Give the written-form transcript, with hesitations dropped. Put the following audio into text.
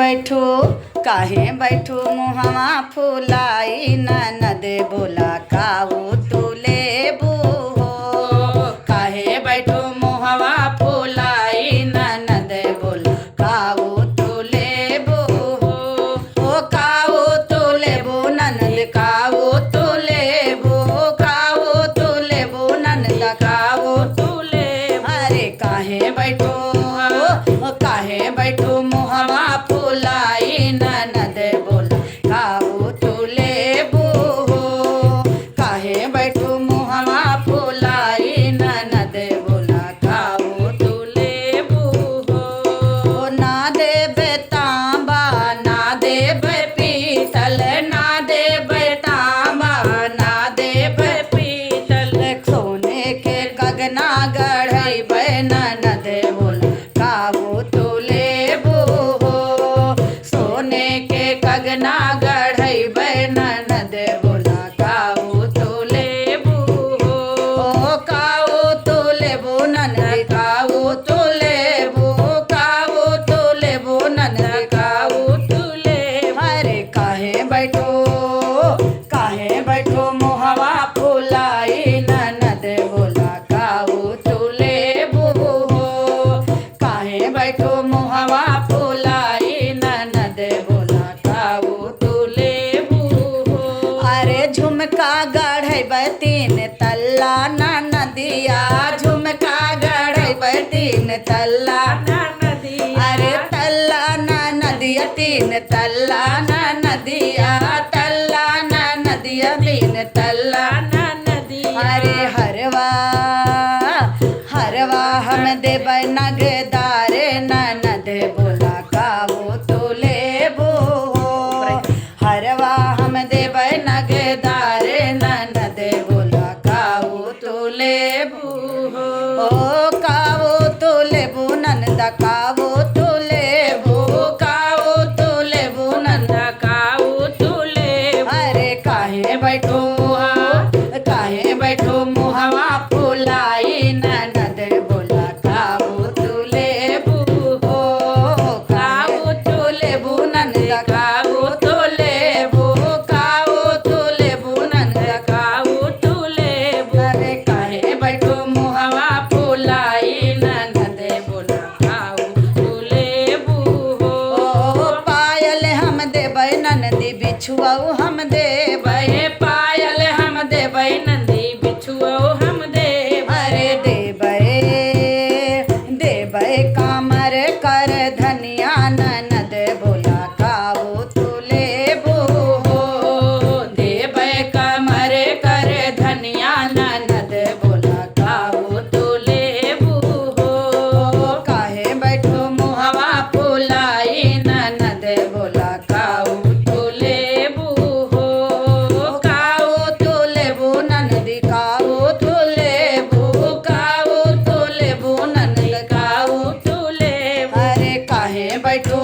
बैठो काहे बैठो मुहवा फुलाई ननद बोला काऊ तू लेबू हो। काहे बैठो मुहवा फुलाई ननद बोला काऊ तू लेबू हो। ओ काऊ तू लेबू ननद काऊ तू लेबू काऊ तू लेबू ननद काऊ तू लेबू। अरे काहे बैठो काहे बैठो मुहवा फुलाई ननद बोला काऊ तू लेबू हो। काहे बैठो मुहवा फुलाई ननद बोला काऊ तू लेबू हो। ना देबे तांबा ना देबे पीतल ना देबे तांबा ना देबे पीतल सोने के कंगना गढ़ैबे ननद बोला काऊ तू लेबू हो। सोने के कंगना गढ़ैबे ननद बोला काऊ तू लेबू हो। काऊ तू लेबू ननद काऊ तू लेबू काऊ तू लेबू ननद काऊ तू लेबू। अरे काहे बैठो मुहवा फुलाई ननद बोला काऊ तू लेबू हो। काहे बैठो मुहवा फुलाई ननद बोला काऊ तू लेबू हो। अरे झुमका गढ़ैबे तीन तल्ला ननदिया झुमका गढ़ैबे तीन तल्ला ननदिया। अरे तल्ला ननदिया तीन तल्ला ननदिया तल्ला ननदिया तीन तल्ला ननदिया। अरे हरवा हम देबै नगदार ननद बोला काऊ तू लेबू हो। हरवा हम देबै नगदार ननद बोला काऊ तू लेबू हो। ओ काऊ तू लेबू ननद काऊ तू लेबू काऊ तू लेबू ननद काऊ तू लेबू। अरे काहे बैठो मुहवा फुलाई ननद बोला काऊ तू लेबू हो। काऊ तू लेबू ननद काऊ तू लेबू काऊ तू लेबू ननद काऊ तू लेबू। अरे काहे बैठो मुहवा फुलाई ननद बोला काऊ तू लेबू हो। पायल हम देबै ननदी बिछुआऊ हम देबै पायल हम देबै नंदी बिछुआऊ हम देबै। अरे देबै कामर कर धनिया ननद बोला काऊ तू लेबू हो। देबै कामर कर धनिया ननद बोला काऊ तू लेबू हो। काहे बैठो मुहवा फुलाई ननद बोला काऊ तू लेबू हो। काऊ तू लेबू ननदी काऊ तू लेबू काऊ तू लेबू ननद काऊ तू लेबू। अरे काहे बैठो